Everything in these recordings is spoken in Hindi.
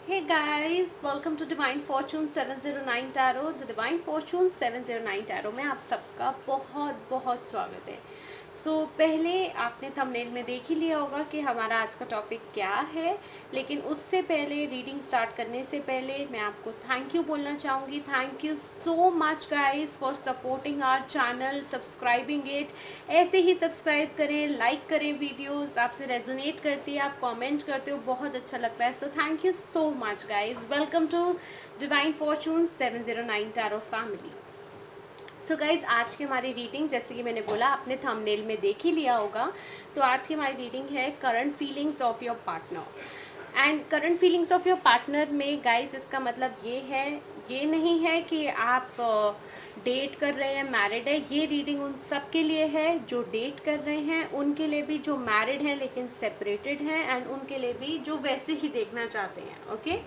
Hey guys, welcome to Divine Fortune 709 Tarot. The Divine Fortune 709 Tarot में आप सबका बहुत बहुत स्वागत है। पहले आपने थंबनेल में देख ही लिया होगा कि हमारा आज का टॉपिक क्या है, लेकिन उससे पहले रीडिंग स्टार्ट करने से पहले मैं आपको थैंक यू बोलना चाहूँगी। Thank you so much guys for supporting our channel, subscribing it. ऐसे ही सब्सक्राइब करें, लाइक करें, वीडियोस आपसे रेजोनेट करती है, आप कमेंट करते हो, बहुत अच्छा लगता है। So thank you so much guys. Welcome to divine fortune 709 tarot family. So guys, आज की हमारी रीडिंग, जैसे कि मैंने बोला, आपने थंबनेल में देख ही लिया होगा। तो आज की हमारी रीडिंग है current feelings of your partner. And current feelings of your partner में गाइज इसका मतलब ये नहीं है कि आप डेट कर रहे हैं, मैरिड है। ये रीडिंग उन सब के लिए है जो डेट कर रहे हैं, उनके लिए भी जो मैरिड हैं लेकिन सेपरेटेड हैं, एंड उनके लिए भी जो वैसे ही देखना चाहते हैं। ओके,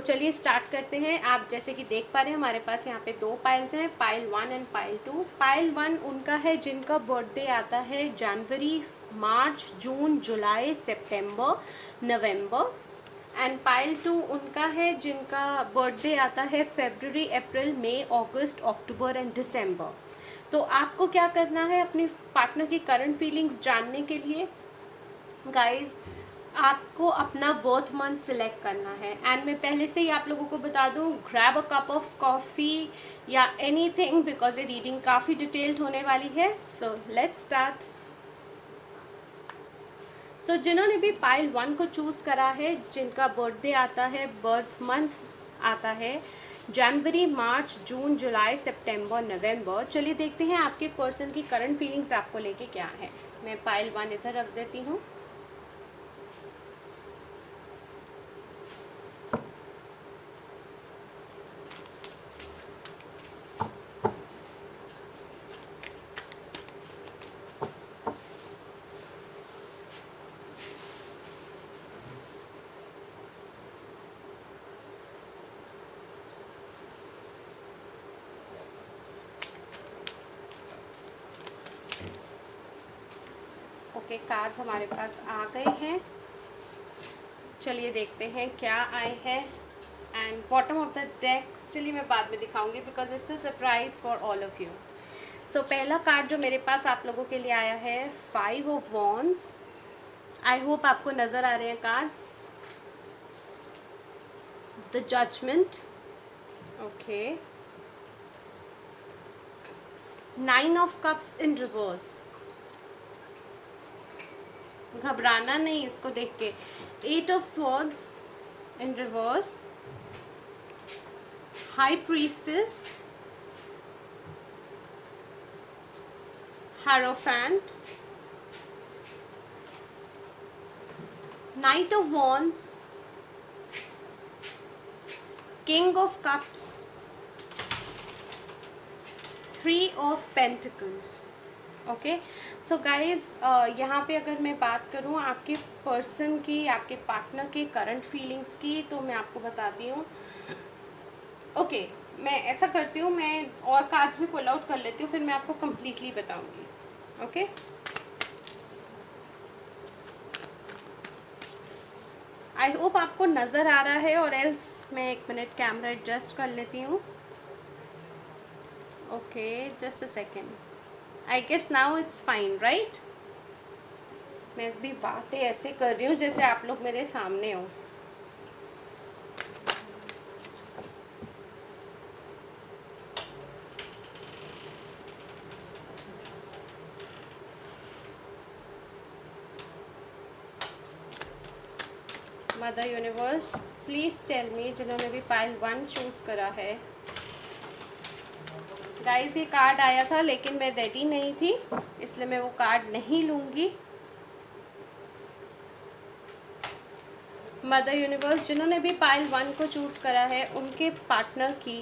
चलिए स्टार्ट करते हैं। आप जैसे कि देख पा रहे हैं, हमारे पास यहाँ पे दो पाइल्स हैं, पाइल 1 एंड पाइल 2। पाइल 1 उनका है जिनका बर्थडे आता है जनवरी, मार्च, जून, जुलाई, सितंबर, नवंबर। एंड पाइल 2 उनका है जिनका बर्थडे आता है फरवरी, अप्रैल, मई, अगस्त, अक्टूबर एंड दिसंबर। तो आपको क्या करना है अपने पार्टनर की करंट फीलिंग्स जानने के लिए गाइज? आपको अपना बर्थ मंथ सिलेक्ट करना है। एंड मैं पहले से ही आप लोगों को बता दूं, grab a cup of coffee या एनीथिंग, बिकॉज ये रीडिंग काफ़ी डिटेल्ड होने वाली है। So let's start. जिन्होंने भी पाइल 1 को चूज़ करा है, जिनका बर्थडे आता है, बर्थ मंथ आता है जनवरी, मार्च, जून, जुलाई, सितंबर, नवंबर, चलिए देखते हैं आपके पर्सन की करंट फीलिंग्स आपको लेके क्या है। मैं पाइल 1 इधर रख देती हूँ। ओके, कार्ड्स हमारे पास आ गए हैं। चलिए देखते हैं क्या आए हैं। And bottom of the deck चलिए मैं बाद में दिखाऊंगी, because it's a surprise for all of you. पहला कार्ड जो मेरे पास आप लोगों के लिए आया है, 5 ऑफ वॉन्ड्स। आई होप आपको नज़र आ रहे हैं cards. The judgement, okay, 9 of cups in reverse. घबराना नहीं इसको देख के। 8 of swords in reverse, high priestess, Hierophant, Knight of Wands, King of Cups, 3 of Pentacles। Okay, so guys, यहाँ पे अगर मैं बात करूँ आपके पर्सन की, आपके पार्टनर की करंट फीलिंग्स की, तो मैं आपको बताती हूँ। ओके, मैं ऐसा करती हूँ, मैं और कार्ड्स भी पुल आउट कर लेती हूँ, फिर मैं आपको कम्प्लीटली बताऊँगी। ओके, आई होप आपको नज़र आ रहा है, और एल्स मैं 1 मिनट कैमरा एडजस्ट कर लेती हूँ। Okay, just a second. I guess now it's fine, right? मैं भी बातें ऐसे कर रही हूँ जैसे आप लोग मेरे सामने हो। Mother universe, please tell me, जिन्होंने भी पाइल 1 चूज़ करा है। गाइस, ये कार्ड आया था लेकिन मैं रेडी नहीं थी, इसलिए मैं वो कार्ड नहीं लूँगी। मदर यूनिवर्स, जिन्होंने भी पाइल 1 को चूज़ करा है, उनके पार्टनर की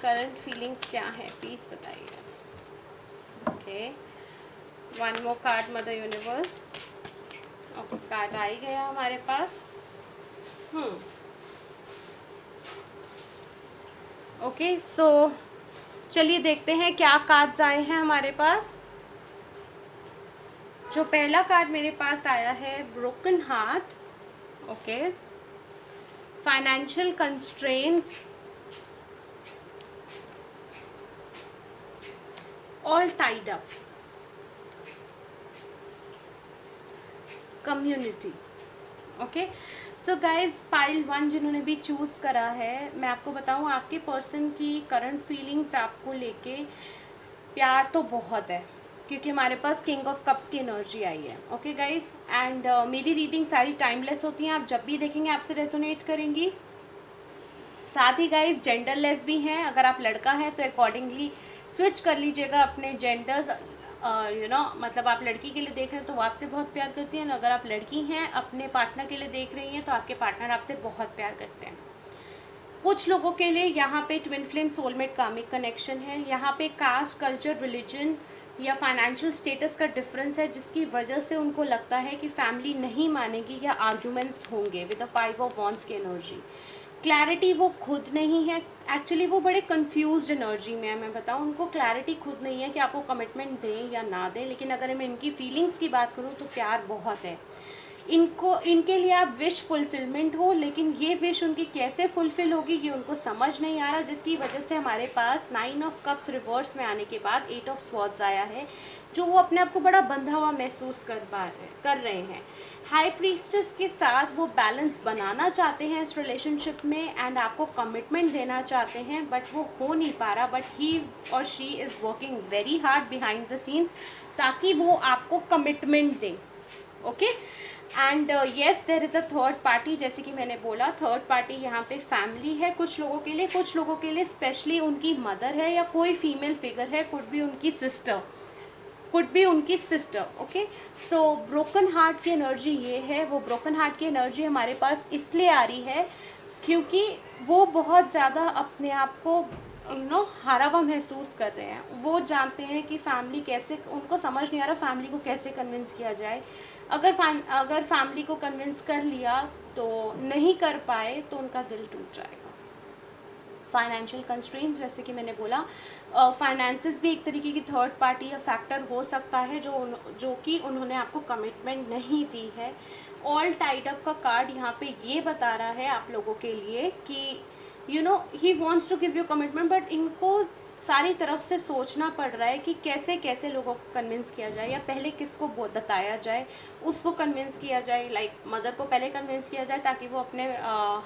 करंट फीलिंग्स क्या है, प्लीज़ बताइए। Okay, 1 more card mother universe. Okay, card आ ही गया हमारे पास। ओके, चलिए देखते हैं क्या कार्ड्स आए हैं हमारे पास। जो पहला कार्ड मेरे पास आया है, broken heart. Okay, financial constraints, all tied up, community. Okay, so guys pile 1 जिन्होंने भी चूज़ करा है, मैं आपको बताऊँ आपके पर्सन की करंट फीलिंग्स आपको लेके प्यार तो बहुत है, क्योंकि हमारे पास किंग ऑफ कप्स की एनर्जी आई है। ओके गाइज, एंड मेरी रीडिंग सारी टाइमलेस होती हैं, आप जब भी देखेंगे आपसे रेजोनेट करेंगी। साथ ही गाइज जेंडरलेस भी हैं, अगर आप लड़का हैं तो अकॉर्डिंगली स्विच कर लीजिएगा अपने जेंडर्स। मतलब आप लड़की के लिए देख रहे हैं तो वो आपसे बहुत प्यार करती हैं, अगर आप लड़की हैं अपने पार्टनर के लिए देख रही हैं तो आपके पार्टनर आपसे बहुत प्यार करते हैं। कुछ लोगों के लिए यहाँ पे twin flame soulmate comic connection है, यहाँ पे कास्ट, कल्चर, रिलीजन या फाइनेंशियल स्टेटस का डिफरेंस है, जिसकी वजह से उनको लगता है कि फैमिली नहीं मानेगी या आर्ग्यूमेंट्स होंगे विद द 5 ऑफ वॉन्ड्स की एनर्जी। क्लैरिटी वो खुद नहीं है, एक्चुअली वो बड़े कंफ्यूज्ड एनर्जी में है। मैं बताऊँ, उनको क्लैरिटी खुद नहीं है कि आपको कमिटमेंट दें या ना दें, लेकिन अगर मैं इनकी फीलिंग्स की बात करूँ तो प्यार बहुत है इनको। इनके लिए आप विश फुलफिलमेंट हो, लेकिन ये विश उनकी कैसे फुलफिल होगी ये उनको समझ नहीं आ रहा, जिसकी वजह से हमारे पास 9 ऑफ कप्स रिवर्स में आने के बाद 8 ऑफ स्वॉर्ड्स आया है, जो वो अपने आप को बड़ा बंधा हुआ महसूस कर रहे हैं। हाई प्रीस्टेस के साथ वो बैलेंस बनाना चाहते हैं इस रिलेशनशिप में एंड आपको कमिटमेंट देना चाहते हैं, बट वो हो नहीं पा रहा। बट ही और she is working very hard behind the scenes ताकि वो आपको कमिटमेंट दें। Okay, and yes there is a third party. जैसे कि मैंने बोला, थर्ड पार्टी यहाँ पे फैमिली है कुछ लोगों के लिए, कुछ लोगों के लिए स्पेशली उनकी मदर है या कोई फीमेल फिगर है, कुड भी उनकी सिस्टर, ओके। सो ब्रोकन हार्ट की एनर्जी ये है, वो ब्रोकन हार्ट की एनर्जी हमारे पास इसलिए आ रही है क्योंकि वो बहुत ज़्यादा अपने आप को हारा हुआ महसूस कर रहे हैं। वो जानते हैं कि फैमिली कैसे, उनको समझ नहीं आ रहा फैमिली को कैसे कन्विंस किया जाए। अगर फैमिली को कन्विंस कर लिया तो नहीं कर पाए तो उनका दिल टूट जाएगा। फाइनेंशियल कंस्ट्रेंट्स, जैसे कि मैंने बोला, फाइनेंसेस भी एक तरीके की थर्ड पार्टी या फैक्टर हो सकता है जो कि उन्होंने आपको कमिटमेंट नहीं दी है। ऑल टाइड अप का कार्ड यहाँ पे ये बता रहा है आप लोगों के लिए कि he wants to give you commitment, but इनको सारी तरफ से सोचना पड़ रहा है कि कैसे कैसे लोगों को कन्विंस किया जाए, या पहले किसको बताया जाए, उसको कन्विंस किया जाए। लाइक मदर को पहले कन्विंस किया जाए ताकि वो अपने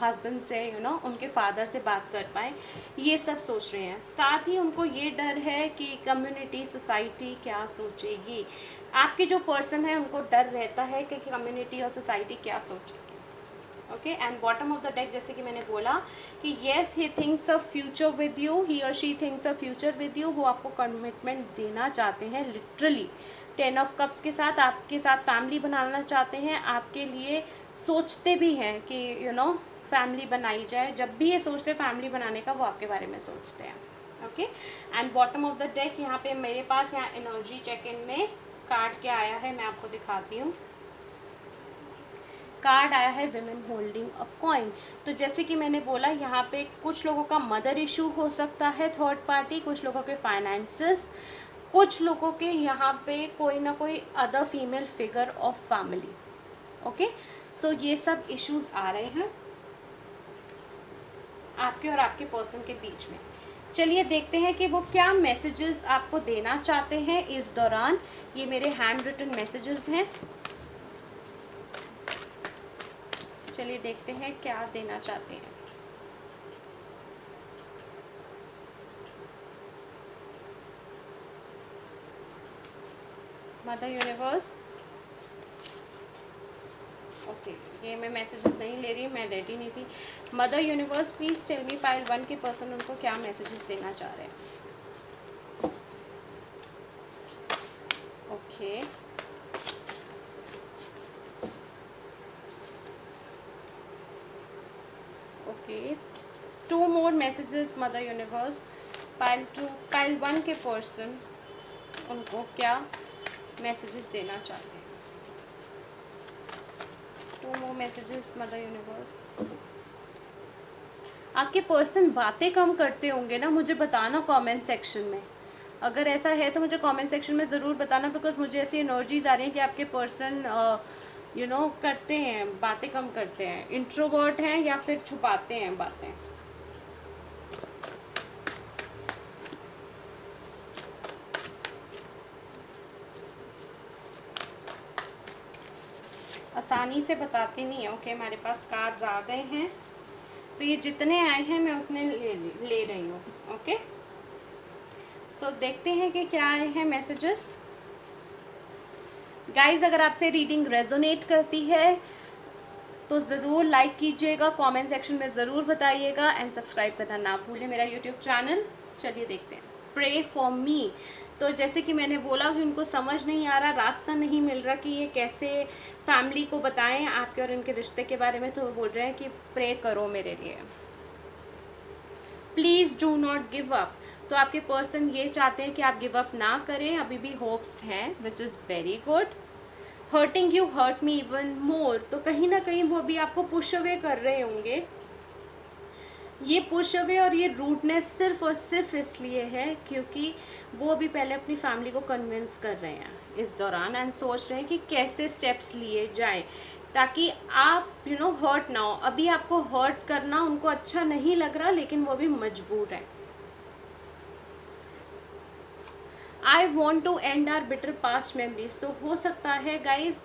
हस्बैंड से उनके फादर से बात कर पाए, ये सब सोच रहे हैं। साथ ही उनको ये डर है कि कम्युनिटी, सोसाइटी क्या सोचेगी। आपके जो पर्सन है उनको डर रहता है कि कम्युनिटी और सोसाइटी क्या सोचेगी। Okay, and bottom of the deck, जैसे कि मैंने बोला कि yes he thinks a future with you, he और she thinks a future with you. वो आपको कमिटमेंट देना चाहते हैं लिटरली। 10 ऑफ कप्स के साथ आपके साथ फैमिली बनाना चाहते हैं, आपके लिए सोचते भी हैं कि फैमिली बनाई जाए। जब भी ये सोचते हैं फैमिली बनाने का, वो आपके बारे में सोचते हैं। Okay, and bottom of the deck यहाँ पे मेरे पास यहाँ एनर्जी चेक इन में कार्ड क्या आया है मैं आपको दिखाती हूँ। कार्ड आया है विमेन होल्डिंग अ कॉइन। तो जैसे कि मैंने बोला, यहाँ पे कुछ लोगों का मदर इशू हो सकता है, थर्ड पार्टी, कुछ लोगों के फाइनेंसेस, कुछ लोगों के यहाँ पे कोई ना कोई other female figure of family. Okay, so ये सब इश्यूज आ रहे हैं आपके और आपके पर्सन के बीच में। चलिए देखते हैं कि वो क्या मैसेजेस आपको देना चाहते हैं इस दौरान। ये मेरे हैंड रिटन मैसेजेस हैं, चलिए देखते हैं क्या देना चाहते हैं। मदर यूनिवर्स, ओके, ये मैं मैसेजेस नहीं ले रही, मैं रेडी नहीं थी। Mother universe please tell me pile 1 के पर्सन उनको क्या मैसेजेस देना चाह रहे हैं। ओके, ओके, 2 मोर messages mother universe. Pile 2, pile 1 के पर्सन उनको क्या मैसेजेस देना चाहते हैं। 2 मोर मैसेजेस मदर यूनिवर्स। आपके पर्सन बातें कम करते होंगे ना, मुझे बताना कमेंट सेक्शन में। अगर ऐसा है तो मुझे कमेंट सेक्शन में ज़रूर बताना, बिकॉज मुझे ऐसी एनर्जीज आ रही हैं कि आपके पर्सन करते हैं, बातें कम करते हैं, इंट्रोवर्ट हैं या फिर छुपाते हैं बातें। आसानी से बताते नहीं है। ओके, हमारे पास कार्ड्स आ गए हैं, तो ये जितने आए हैं मैं उतने ले रही हूँ। ओके, सो देखते हैं कि क्या आए हैं मैसेजेस। गाइज, अगर आपसे रीडिंग रेजोनेट करती है तो ज़रूर लाइक कीजिएगा, कमेंट सेक्शन में ज़रूर बताइएगा, एंड सब्सक्राइब करना ना भूलें मेरा यूट्यूब चैनल। चलिए देखते हैं। प्रे फॉर मी, तो जैसे कि मैंने बोला कि उनको समझ नहीं आ रहा, रास्ता नहीं मिल रहा कि ये कैसे फैमिली को बताएं आपके और उनके रिश्ते के बारे में, तो वो बोल रहे हैं कि प्रे करो मेरे लिए, please do not give up. तो आपके पर्सन ये चाहते हैं कि आप गिव अप ना करें, अभी भी होप्स हैं, which is very good. Hurting you hurt me even more, तो कहीं ना कहीं वो भी आपको पुश अवे कर रहे होंगे। ये पुश अवे और ये रूडनेस सिर्फ और सिर्फ इसलिए है क्योंकि वो भी पहले अपनी फैमिली को कन्विंस कर रहे हैं इस दौरान, एंड सोच रहे हैं कि कैसे स्टेप्स लिए जाए ताकि आप हर्ट ना हो। अभी आपको हर्ट करना उनको अच्छा नहीं लग रहा, लेकिन वो भी मजबूर है। I want to end our bitter past memories, तो हो सकता है गाइज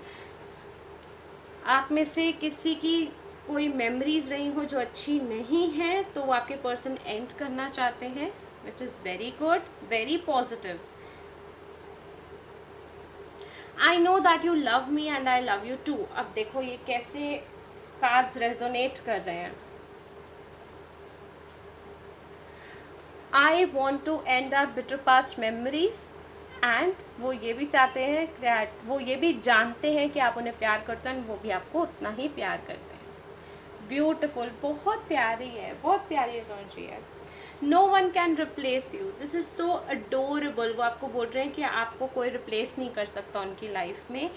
आप में से किसी की कोई मेमोरीज रही हो जो अच्छी नहीं है, तो वो आपके पर्सन एंड करना चाहते हैं, which is very good, very positive. I know that you love me and I love you too. अब देखो ये कैसे कार्ड्स रेजोनेट कर रहे हैं। I want to end our bitter past memories, and वो ये भी चाहते हैं, वो ये भी जानते हैं कि आप उन्हें प्यार करते हैं, वो भी आपको उतना ही प्यार करते हैं। ब्यूटिफुल, बहुत प्यारी है, बहुत प्यारी एनर्जी है। No one can replace you, this is so adorable. वो आपको बोल रहे हैं कि आपको कोई रिप्लेस नहीं कर सकता उनकी लाइफ में।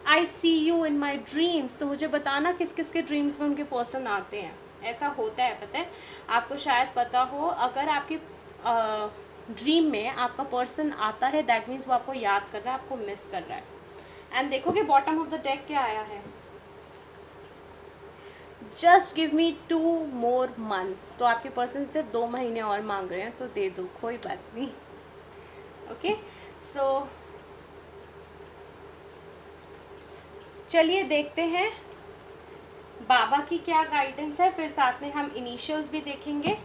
आई सी यू इन माई ड्रीम्स, तो मुझे बताना किस किस के ड्रीम्स में उनके पर्सन आते हैं। ऐसा होता है, पता है आपको, शायद पता हो, अगर आपकी ड्रीम में आपका पर्सन आता है, दैट मीन्स वो आपको याद कर रहा है, आपको मिस कर रहा है। एंड देखोगे बॉटम ऑफ द डेक क्या आया है, just give me 2 more months, तो आपके पर्सन सिर्फ 2 महीने और मांग रहे हैं, तो दे दो, कोई बात नहीं। ओके, सो चलिए देखते हैं बाबा की क्या गाइडेंस है, फिर साथ में हम इनिशियल्स भी देखेंगे।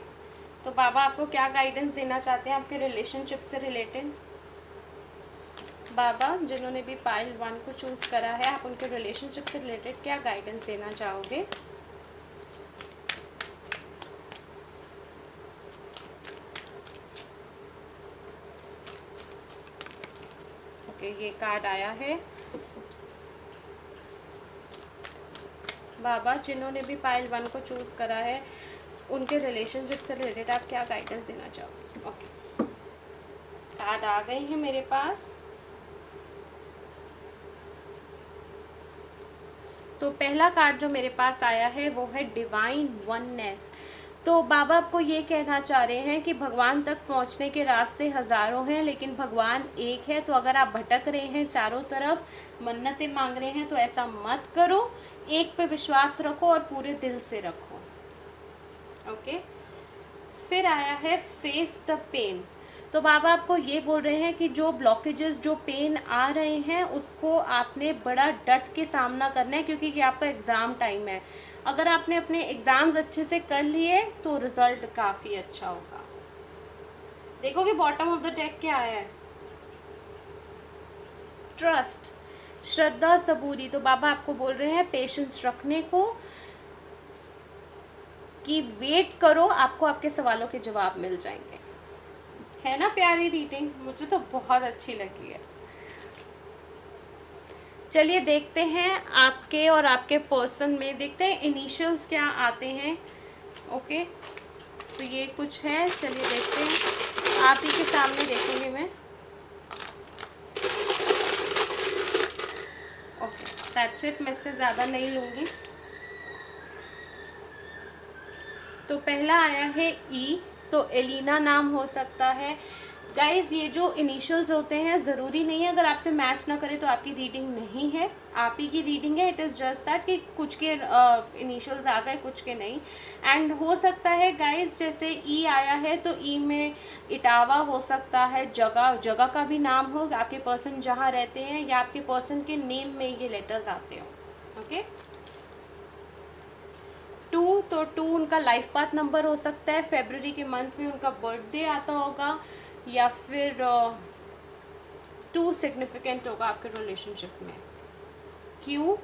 तो बाबा आपको क्या गाइडेंस देना चाहते हैं आपके रिलेशनशिप से रिलेटेड। बाबा जिन्होंने भी पाइल 1 को चूज करा है, आप उनके रिलेशनशिप से रिलेटेड क्या गाइडेंस देना चाहोगे। ओके, ये कार्ड आया है। बाबा जिन्होंने भी पाइल 1 को चूज करा है, उनके रिलेशनशिप से रिलेटेड आप क्या गाइडेंस देना चाहोगे। ओके, कार्ड आ गए हैं मेरे पास। तो पहला कार्ड जो मेरे पास आया है वो है डिवाइन वननेस। तो बाबा आपको ये कहना चाह रहे हैं कि भगवान तक पहुंचने के रास्ते हज़ारों हैं, लेकिन भगवान एक है। तो अगर आप भटक रहे हैं, चारों तरफ मन्नतें मांग रहे हैं, तो ऐसा मत करो, एक पे विश्वास रखो और पूरे दिल से रखो। ओके, फिर आया है फेस द पेन। तो बाबा आपको ये बोल रहे हैं कि जो ब्लॉकेजेस, जो पेन आ रहे हैं, उसको आपने बड़ा डट के सामना करना है, क्योंकि ये आपका एग्ज़ाम टाइम है। अगर आपने अपने एग्ज़ाम्स अच्छे से कर लिए तो रिज़ल्ट काफ़ी अच्छा होगा। देखोगे बॉटम ऑफ द डेक क्या आया है, ट्रस्ट, श्रद्धा, सबूरी। तो बाबा आपको बोल रहे हैं पेशेंस रखने को, कि वेट करो, आपको आपके सवालों के जवाब मिल जाएंगे। है ना प्यारी रीडिंग, मुझे तो बहुत अच्छी लगी है। चलिए देखते हैं आपके और आपके पर्सन में, देखते हैं इनिशियल्स क्या आते हैं। ओके, तो ये कुछ है, चलिए देखते हैं, आप ही के सामने देखेंगे मैं। ओके, दैट्स इट, मैं इससे ज़्यादा नहीं लूँगी। तो पहला आया है ई, तो एलिना नाम हो सकता है। गाइज ये जो इनिशियल्स होते हैं ज़रूरी नहीं है, अगर आपसे मैच ना करे तो आपकी रीडिंग नहीं है, आप ही की रीडिंग है। इट इज़ जस्ट दैट कि कुछ के इनिशियल्स आ गए, कुछ के नहीं। एंड हो सकता है गाइज जैसे ई आया है तो ई में इटावा हो सकता है, जगह जगह का भी नाम हो, आपके पर्सन जहाँ रहते हैं या आपके पर्सन के नेम में ये लेटर्स आते हो। ओके, 2 तो 2 उनका लाइफ पाथ नंबर हो सकता है, फरवरी के मंथ में उनका बर्थडे आता होगा, या फिर 2 सिग्निफिकेंट होगा आपके रिलेशनशिप में। क्यों?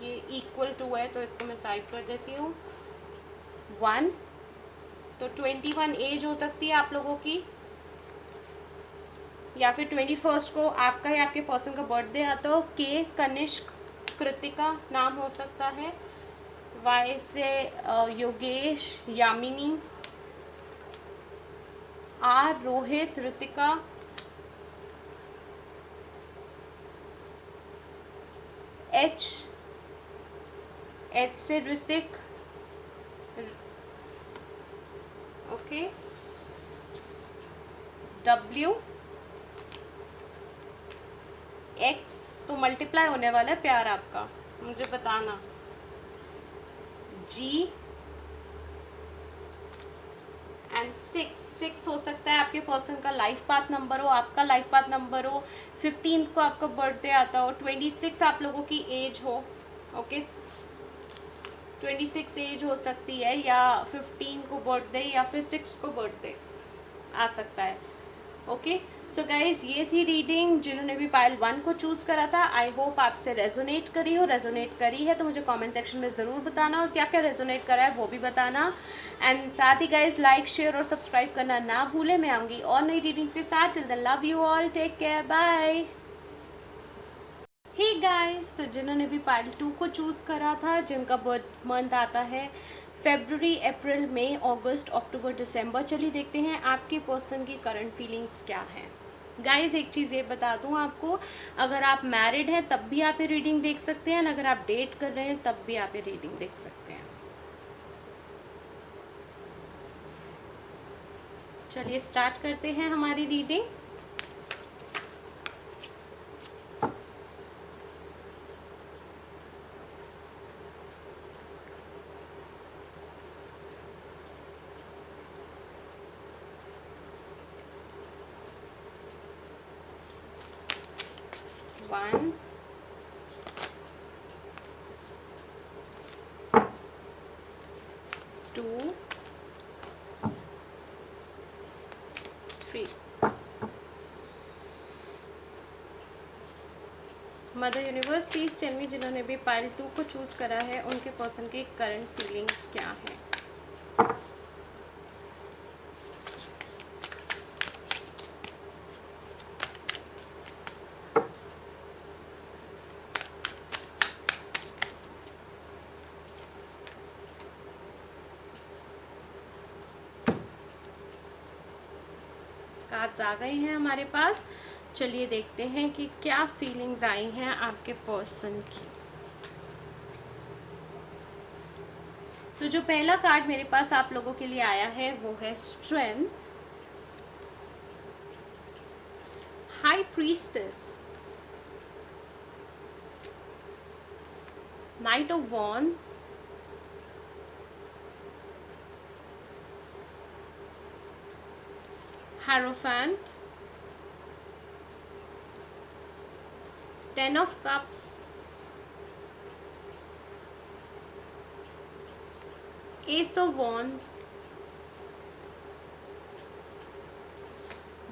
ये इक्वल टू है तो इसको मैं साइड कर देती हूँ। 1 तो 21 एज हो सकती है आप लोगों की, या फिर 21 को आपका या आपके पर्सन का बर्थडे आता हो। के कनिष्क कृतिका नाम हो सकता है, वाई से योगेश यामिनी, आर रोहित ऋतिका, एच से ऋतिक, ओके, डब्ल्यू, एक्स तो मल्टीप्लाई होने वाला है प्यार आपका, मुझे बताना, जी एंड 6 हो सकता है आपके पर्सन का लाइफ पाथ नंबर हो, आपका लाइफ पाथ नंबर हो, 15 को आपका बर्थडे आता हो, 26 आप लोगों की एज हो। ओके, 26 एज हो सकती है, या 15 को बर्थडे या फिर 6 को बर्थडे आ सकता है। ओके, सो गाइज ये थी रीडिंग। जिन्होंने भी पायल 1 को चूज़ करा था, आई होप आपसे रेजोनेट करी हो। रेजोनेट करी है तो मुझे कमेंट सेक्शन में ज़रूर बताना, और क्या क्या रेजोनेट करा है वो भी बताना। एंड साथ ही गाइज लाइक शेयर और सब्सक्राइब करना ना भूलें। मैं आऊँगी और नई रीडिंग्स के साथ। Till then love you all, take care, bye. Hey guys, तो जिन्होंने भी पायल 2 को चूज़ करा था, जिनका बर्थ मंथ आता है फरवरी, अप्रैल, मई, अगस्त, अक्टूबर, दिसंबर, चलिए देखते हैं आपके पर्सन की करंट फीलिंग्स क्या हैं। गाइस एक चीज़ ये बता दूं आपको, अगर आप मैरिड हैं तब भी आप ये रीडिंग देख सकते हैं, अगर आप डेट कर रहे हैं तब भी आप ये रीडिंग देख सकते हैं। चलिए स्टार्ट करते हैं हमारी reading. One, two, 3। Mother universe please tell me, जिन्होंने भी पायल 2 को चूज़ करा है उनके पर्सन की करंट फीलिंग्स क्या है। कार्ड्स आ गए हैं हमारे पास। चलिए देखते हैं कि क्या फीलिंग्स आई हैं आपके पर्सन की। तो जो पहला कार्ड मेरे पास आप लोगों के लिए आया है वो है strength, high priestess, night of wands, Hierophant, 10 of Cups, Ace of Wands,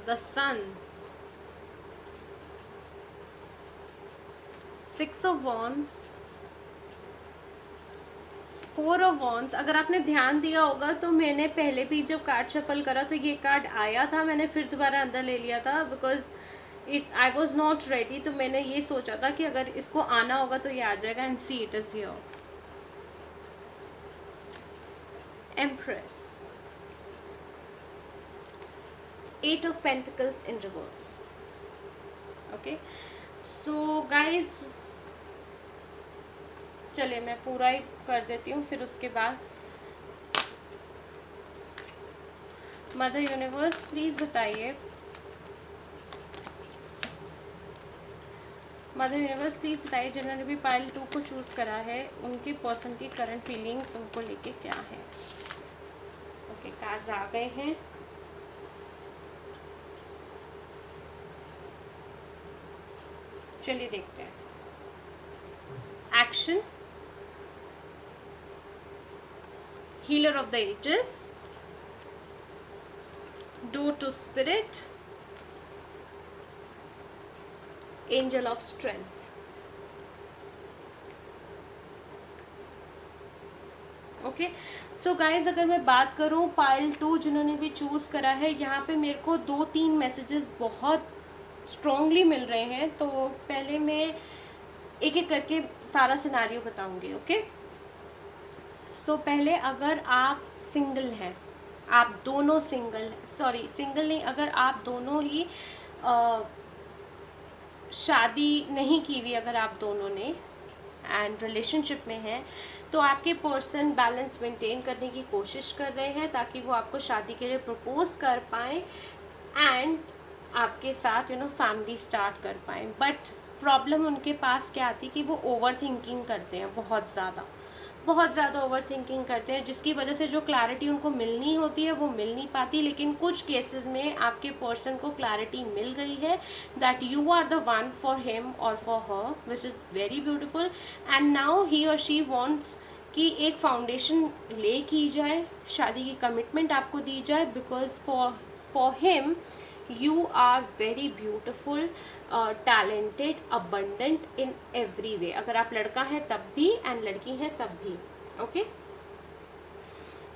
the Sun, 6 of Wands, 4 of Wands। अगर आपने ध्यान दिया होगा तो मैंने पहले भी जब कार्ड शफल करा तो ये कार्ड आया था, मैंने फिर दोबारा अंदर ले लिया था because I was not ready. तो मैंने ये सोचा था कि अगर इसको आना होगा तो ये आ जाएगा, and see it is here. Empress, 8 of Pentacles in reverse। Okay, so guys चलिए मैं पूरा ही कर देती हूँ, फिर उसके बाद मदर यूनिवर्स प्लीज़ बताइए, मदर यूनिवर्स प्लीज़ बताइए जिन्होंने भी पाइल 2 को चूज़ करा है उनके पर्सन की करंट फीलिंग्स उनको लेके क्या है। ओके, कार्ड्स आ गए हैं। चलिए देखते हैं। Action, healer of the ages, door to spirit, angel of strength. Okay so guys, अगर मैं बात करूँ पाइल 2 जिन्होंने भी चूज़ करा है, यहाँ पे मेरे को 2-3 मैसेजेस बहुत स्ट्रॉन्गली मिल रहे हैं। तो पहले मैं एक एक करके सारा सिनारियो बताऊंगी। ओके सो पहले अगर आप सिंगल हैं, आप दोनों सिंगल नहीं, अगर आप दोनों ही शादी नहीं की हुई, अगर आप दोनों ने एंड रिलेशनशिप में हैं, तो आपके पर्सन बैलेंस मेंटेन करने की कोशिश कर रहे हैं ताकि वो आपको शादी के लिए प्रपोज कर पाएँ एंड आपके साथ फैमिली स्टार्ट कर पाएँ। बट प्रॉब्लम उनके पास क्या आती है कि वो ओवर थिंकिंग करते हैं, बहुत ज़्यादा ओवर थिंकिंग करते हैं, जिसकी वजह से जो क्लैरिटी उनको मिलनी होती है वो मिल नहीं पाती। लेकिन कुछ केसेस में आपके पर्सन को क्लैरिटी मिल गई है that you are the one for him और for her, which is very beautiful. And now he और शी वॉन्ट्स कि एक फाउंडेशन ले की जाए, शादी की कमिटमेंट आपको दी जाए, because for him you are very beautiful, talented, abundant in every way। अगर आप लड़का है तब भी एंड लड़की है तब भी। ओके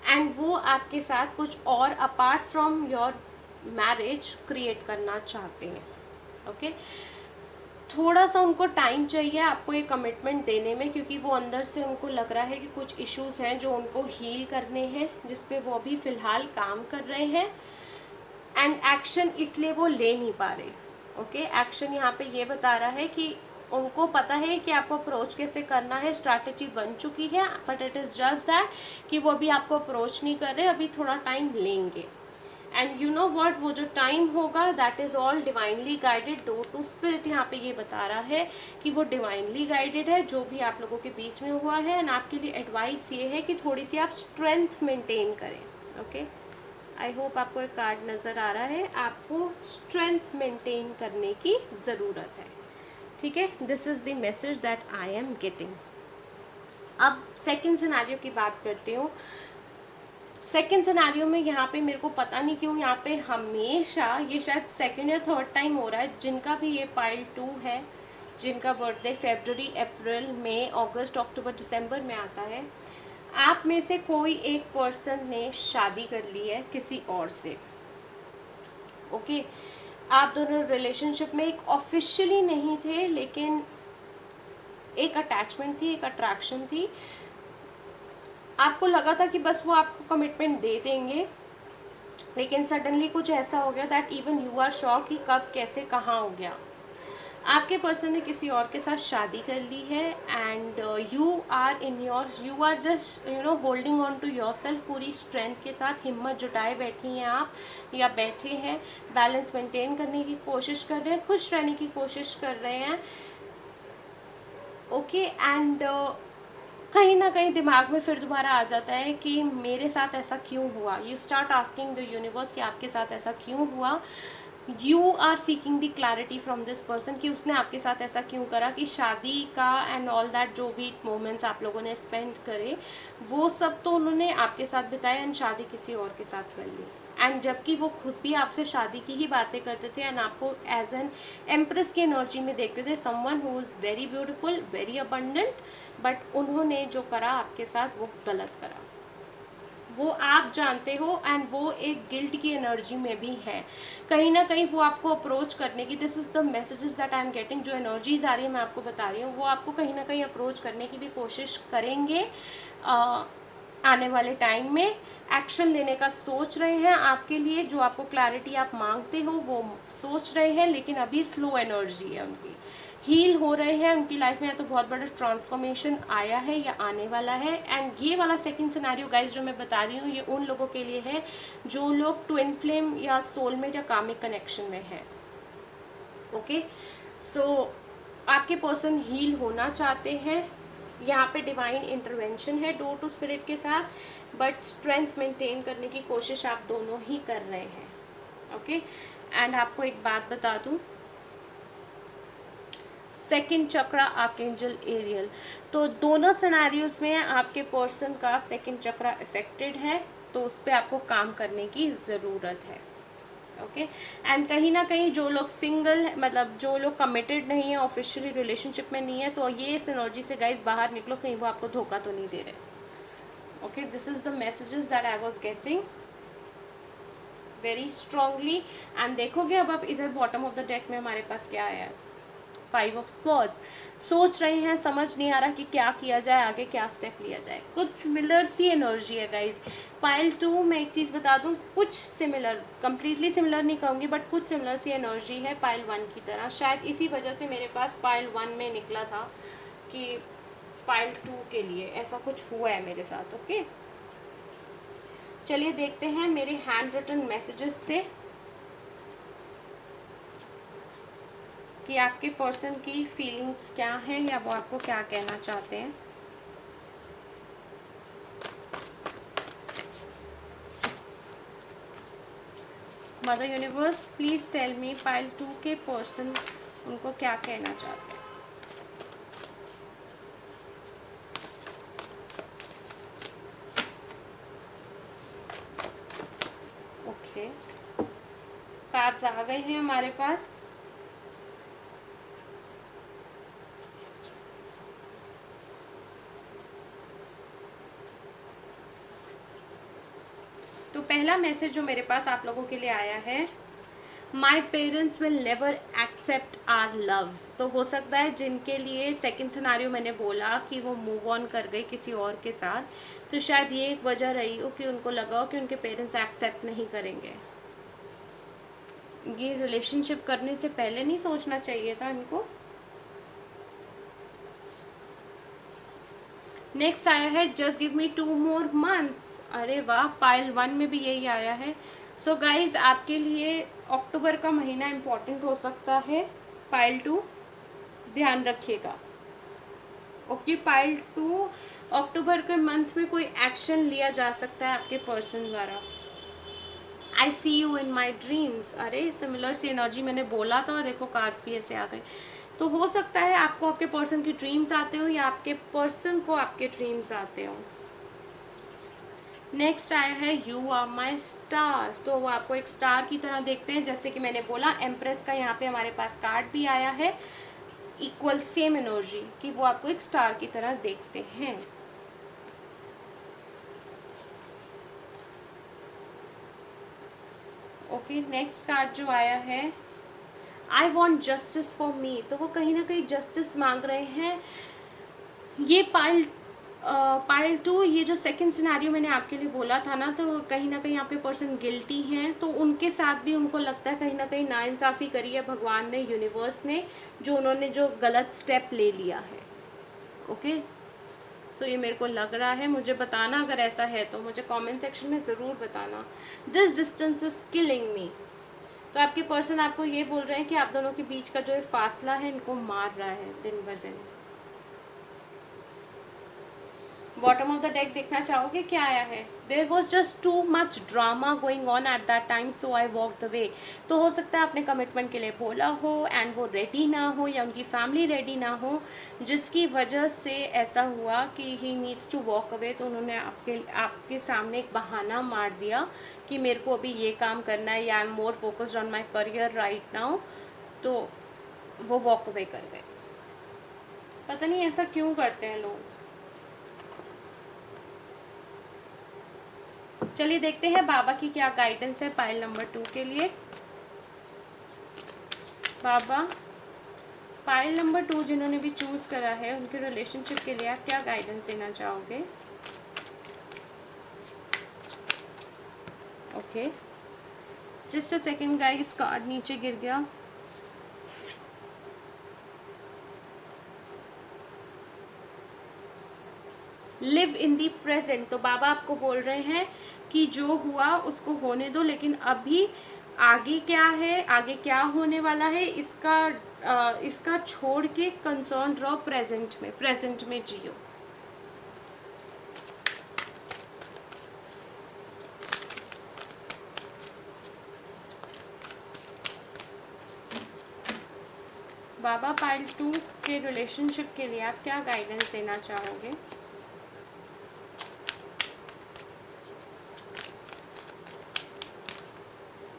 एंड वो आपके साथ कुछ और apart from your marriage create करना चाहते हैं। ओके थोड़ा सा उनको टाइम चाहिए आपको ये कमिटमेंट देने में, क्योंकि वो अंदर से उनको लग रहा है कि कुछ इश्यूज हैं जो उनको हील करने हैं, जिस पे वो अभी फ़िलहाल काम कर रहे हैं। एंड एक्शन इसलिए वो ले नहीं पा रहे। ओके एक्शन यहाँ पे ये बता रहा है कि उनको पता है कि आपको अप्रोच कैसे करना है, स्ट्रैटेजी बन चुकी है, but it is just that कि वो अभी आपको अप्रोच नहीं कर रहे, अभी थोड़ा टाइम लेंगे। एंड यू नो व्हाट, वो जो टाइम होगा that is all divinely guided. Door to spirit यहाँ पे ये बता रहा है कि वो डिवाइनली गाइडेड है जो भी आप लोगों के बीच में हुआ है। एंड आपके लिए एडवाइस ये है कि थोड़ी सी आप स्ट्रेंथ मेंटेन करें। ओके आई होप आपको एक कार्ड नज़र आ रहा है, आपको स्ट्रेंथ मेंटेन करने की ज़रूरत है। ठीक है, this is the message that I am getting. अब सेकंड सिनेरियो की बात करती हूँ। सेकंड सिनेरियो में यहाँ पे मेरे को पता नहीं क्यों यहाँ पे हमेशा, ये शायद सेकंड या थर्ड टाइम हो रहा है, जिनका भी ये पाइल 2 है, जिनका बर्थडे फरवरी, अप्रैल, मई, अगस्त, अक्टूबर, दिसंबर में आता है, आप में से कोई एक पर्सन ने शादी कर ली है किसी और से। ओके आप दोनों रिलेशनशिप में एक ऑफिशियली नहीं थे, लेकिन एक अटैचमेंट थी, एक अट्रैक्शन थी। आपको लगा था कि बस वो आपको कमिटमेंट दे देंगे, लेकिन सडनली कुछ ऐसा हो गया that even you are shocked कि कब कैसे कहाँ हो गया। आपके पर्सन ने किसी और के साथ शादी कर ली है and you are just holding on to yourself, पूरी स्ट्रेंथ के साथ हिम्मत जुटाए बैठी हैं आप या बैठे हैं, बैलेंस मेंटेन करने की कोशिश कर रहे हैं, खुश रहने की कोशिश कर रहे हैं। ओके एंड कहीं ना कहीं दिमाग में फिर दोबारा आ जाता है कि मेरे साथ ऐसा क्यों हुआ। You start asking the universe कि आपके साथ ऐसा क्यों हुआ। You are seeking the clarity from this person कि उसने आपके साथ ऐसा क्यों करा, कि शादी का एंड ऑल दैट जो भी मोमेंट्स आप लोगों ने स्पेंड करे वो सब तो उन्होंने आपके साथ बिताए एंड शादी किसी और के साथ कर ली। एंड जबकि वो खुद भी आपसे शादी की ही बातें करते थे एंड आपको एज एन एम्प्रेस की एनर्जी में देखते थे, someone who is very beautiful, very abundant, but उन्होंने जो करा आपके साथ वो गलत करा, वो आप जानते हो। एंड वो एक गिल्ट की एनर्जी में भी है, कहीं ना कहीं वो आपको अप्रोच करने की, this is the messages that I am getting, जो एनर्जीज आ रही है मैं आपको बता रही हूँ, वो आपको कहीं ना कहीं अप्रोच करने की भी कोशिश करेंगे। आने वाले टाइम में एक्शन लेने का सोच रहे हैं आपके लिए, जो आपको क्लैरिटी आप मांगते हो वो सोच रहे हैं, लेकिन अभी स्लो एनर्जी है उनकी। हील हो रहे हैं, उनकी लाइफ में या तो बहुत बड़ा ट्रांसफॉर्मेशन आया है या आने वाला है। एंड ये वाला सेकंड सिनेरियो गाइज जो मैं बता रही हूँ, ये उन लोगों के लिए है जो लोग ट्विन फ्लेम या सोलमेट या कामिक कनेक्शन में है। ओके, सो आपके पर्सन हील होना चाहते हैं, यहाँ पे डिवाइन इंटरवेंशन है डोर टू स्पिरिट के साथ, बट स्ट्रेंथ मेंटेन करने की कोशिश आप दोनों ही कर रहे हैं। ओके, एंड आपको एक बात बता दूं, सेकंड चक्रा आर्कएंजल एरियल, तो दोनों सिनेरियोज में आपके पर्सन का सेकंड चक्रा इफेक्टेड है, तो उस पर आपको काम करने की ज़रूरत है। ओके, एंड कहीं ना कहीं जो लोग सिंगल, मतलब जो लोग कमिटेड नहीं है, ऑफिशियली रिलेशनशिप में नहीं है, तो ये इस एनर्जी से गाइज बाहर निकलो, कहीं वो आपको धोखा तो नहीं दे रहे। Okay, this is the messages that I was getting very strongly. And देखोगे अब आप इधर बॉटम ऑफ द डेक में हमारे पास क्या आया है, 5 ऑफ स्वॉर्ड्स। सोच रहे हैं, समझ नहीं आ रहा कि क्या किया जाए, आगे क्या स्टेप लिया जाए। कुछ सिमिलर सी एनर्जी है गाइज। पाइल 2 में एक चीज़ बता दूं, कुछ सिमिलर, कंप्लीटली सिमिलर नहीं कहूँगी, बट कुछ सिमिलर सी एनर्जी है पाइल 1 की तरह। शायद इसी वजह से मेरे पास पाइल 1 में निकला था कि पाइल 2 के लिए ऐसा कुछ हुआ है मेरे साथ। ओके, चलिए देखते हैं मेरे हैंड रिटन मैसेजेस से कि आपके पर्सन की फीलिंग्स क्या हैं या वो आपको क्या कहना चाहते हैं। Mother universe please tell me pile 2 के पर्सन उनको क्या कहना चाहते हैं। ओके, कार्ड्स आ गए हैं हमारे पास। तो पहला मैसेज जो मेरे पास आप लोगों के लिए आया है, my parents will never accept our love. तो हो सकता है जिनके लिए सेकंड सिनेरियो मैंने बोला कि वो मूव ऑन कर गई किसी और के साथ, तो शायद ये एक वजह रही हो कि उनको लगा हो कि उनके पेरेंट्स एक्सेप्ट नहीं करेंगे। ये रिलेशनशिप करने से पहले नहीं सोचना चाहिए था इनको। नेक्स्ट आया है just give me 2 more months। अरे वाह, पाइल 1 में भी यही आया है। सो गाइज आपके लिए अक्टूबर का महीना इम्पॉर्टेंट हो सकता है। पाइल 2 ध्यान रखिएगा। ओके, पाइल 2 अक्टूबर के मंथ में कोई एक्शन लिया जा सकता है आपके पर्सन द्वारा। आई सी यू इन माई ड्रीम्स। अरे सिमिलर सी एनर्जी मैंने बोला था, देखो कार्ड्स भी ऐसे आ गए। तो हो सकता है आपको आपके पर्सन की ड्रीम्स आते हो या आपके पर्सन को आपके ड्रीम्स आते हो। नेक्स्ट आया है यू आर माई स्टार। तो वो आपको एक स्टार की तरह देखते हैं, जैसे कि मैंने बोला एम्प्रेस का यहाँ पे हमारे पास कार्ड भी आया है, इक्वल सेम एनर्जी कि वो आपको एक स्टार की तरह देखते हैं। ओके, नेक्स्ट कार्ड जो आया है I want justice for me. तो वो कहीं ना कहीं जस्टिस मांग रहे हैं। ये पाइल 2, ये जो सेकंड सिनेरियो मैंने आपके लिए बोला था ना, तो कहीं ना कहीं आपके पर्सन गिल्टी हैं, तो उनके साथ भी उनको लगता है कहीं ना कहीं नाइंसाफ़ी करी है भगवान ने, यूनिवर्स ने, जो उन्होंने जो गलत स्टेप ले लिया है। ओके, सो ये मेरे को लग रहा है। मुझे बताना अगर ऐसा है तो मुझे कमेंट सेक्शन में ज़रूर बताना। दिस डिस्टेंस इज किलिंग मी। तो आपके पर्सन आपको ये बोल रहे हैं कि आप दोनों के बीच का जो ये फासला है इनको मार रहा है दिन ब दिन। बॉटम ऑफ द डेक देखना चाहोगे क्या आया है? There was just too much drama going on at that time so I walked away. तो हो सकता है आपने कमिटमेंट के लिए बोला हो एंड वो रेडी ना हो या उनकी फैमिली रेडी ना हो, जिसकी वजह से ऐसा हुआ कि he needs to walk away. तो उन्होंने आपके सामने एक बहाना मार दिया कि मेरे को अभी ये काम करना है या I am more focused on my career right now, तो वो वॉक अवे कर गए। पता नहीं ऐसा क्यों करते हैं लोग। चलिए देखते हैं बाबा की क्या गाइडेंस है पाइल नंबर 2 के लिए। बाबा पाइल नंबर 2 जिन्होंने भी चूज करा है उनके रिलेशनशिप के लिए आप क्या गाइडेंस देना चाहोगे? Okay, just a second guys, card नीचे गिर गया। लिव इन दी प्रेजेंट, तो बाबा आपको बोल रहे हैं कि जो हुआ उसको होने दो, लेकिन अभी आगे क्या है, आगे क्या होने वाला है, इसका छोड़ के कंसर्न रहो प्रेजेंट में जियो। बाबा पाइल 2 के रिलेशनशिप के लिए आप क्या गाइडेंस देना चाहोगे?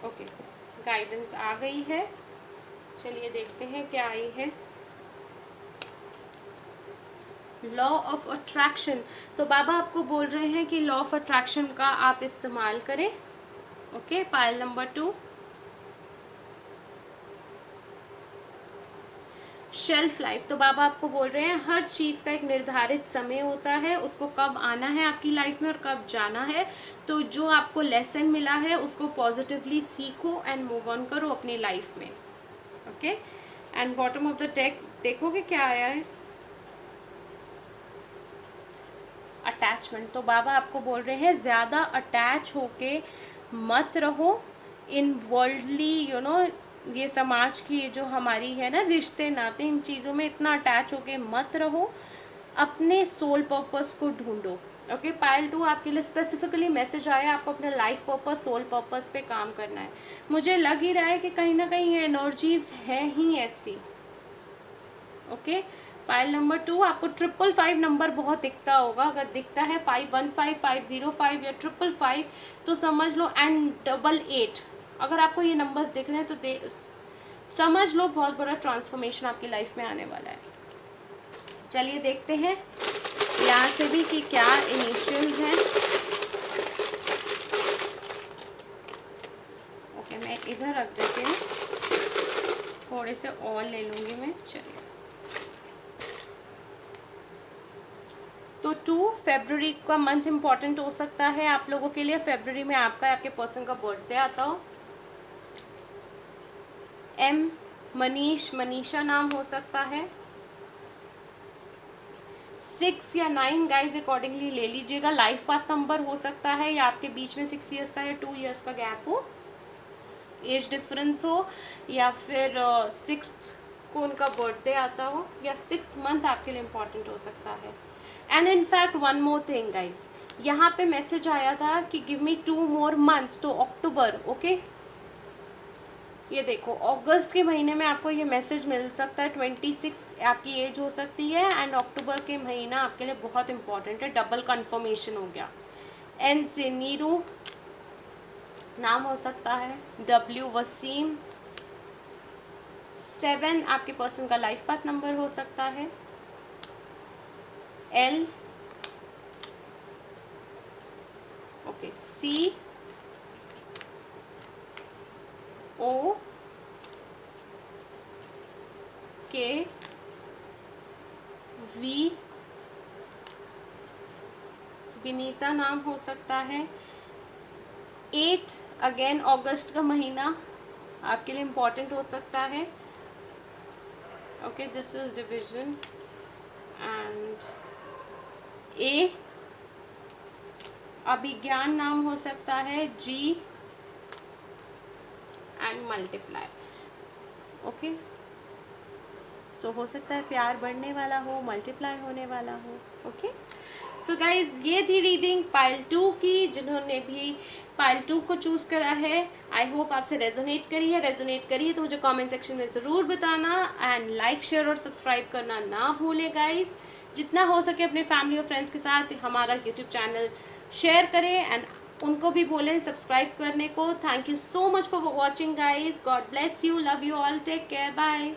ओके, गाइडेंस आ गई है, चलिए देखते हैं क्या आई है। लॉ ऑफ अट्रैक्शन, तो बाबा आपको बोल रहे हैं कि लॉ ऑफ अट्रैक्शन का आप इस्तेमाल करें। Okay, pile number 2, shelf life, तो बाबा आपको बोल रहे हैं हर चीज़ का एक निर्धारित समय होता है, उसको कब आना है आपकी लाइफ में और कब जाना है। तो जो आपको लेसन मिला है उसको पॉजिटिवली सीखो एंड मूव ऑन करो अपनी लाइफ में। Okay, and bottom of the deck देखोगे क्या आया है, अटैचमेंट, तो बाबा आपको बोल रहे हैं ज़्यादा अटैच होके मत रहो इन वर्ल्डली ये समाज की जो हमारी है ना रिश्ते नाते, इन चीज़ों में इतना अटैच होके मत रहो, अपने सोल पर्पस को ढूंढो। ओके, पाइल 2 आपके लिए स्पेसिफिकली मैसेज आया, आपको अपने लाइफ पर्पस सोल पर्पस पे काम करना है। मुझे लग ही रहा है कि कहीं ना कहीं ये एनर्जीज है ही ऐसी। ओके, पाइल नंबर 2 आपको 555 नंबर बहुत दिखता होगा, अगर दिखता है 515, 505 या 555 तो समझ लो, एंड 88 अगर आपको ये नंबर्स दिख रहे हैं तो समझ लो बहुत बड़ा ट्रांसफॉर्मेशन आपकी लाइफ में आने वाला है। चलिए देखते हैं यहाँ से भी कि क्या इनिशियल्स हैं। ओके, मैं इधर रख देती हूँ, थोड़े से और ले लूँगी मैं। चलिए, तो 2 फरवरी का मंथ इम्पॉर्टेंट हो सकता है आप लोगों के लिए। फरवरी में आपके पर्सन का बर्थडे आता हो। एम मनीषा नाम हो सकता है। 6 या 9 गाइज अकॉर्डिंगली ले लीजिएगा। लाइफ पाथ नंबर हो सकता है या आपके बीच में 6 ईयर्स का या 2 ईयर्स का गैप हो, एज डिफरेंस हो, या फिर 6 को उनका बर्थडे आता हो, या 6th मंथ आपके लिए इम्पॉर्टेंट हो सकता है। And in fact one more thing guys, यहाँ पे मैसेज आया था कि गिव मी 2 more months, तो अक्टूबर। ओके, ये देखो अगस्त के महीने में आपको ये मैसेज मिल सकता है। 26 आपकी एज हो सकती है, एंड अक्टूबर के महीना आपके लिए बहुत इंपॉर्टेंट है। डबल कंफर्मेशन हो गया। एन से नीरू नाम हो सकता है, W वसीम। 7 आपके पर्सन का लाइफ पाथ नंबर हो सकता है। L, okay, C, O, K, V, Vinita नाम हो सकता है। 8 अगेन अगस्त का महीना आपके लिए इम्पॉर्टेंट हो सकता है। Okay, this is division. And A अभिज्ञान नाम हो सकता है। G and multiply. ओके, सो हो सकता है प्यार बढ़ने वाला हो, मल्टीप्लाई होने वाला हो। ओके, सो गाइज ये थी रीडिंग पाइल 2 की। जिन्होंने भी पाइल 2 को चूज करा है, आई होप आपसे रेजोनेट करी है तो मुझे कमेंट सेक्शन में ज़रूर बताना। एंड लाइक शेयर और सब्सक्राइब करना ना भूलें गाइज। जितना हो सके अपने फैमिली और फ्रेंड्स के साथ हमारा यूट्यूब चैनल शेयर करें, एंड उनको भी बोलें सब्सक्राइब करने को। Thank you so much for watching guys. God bless you, love you all, take care, bye.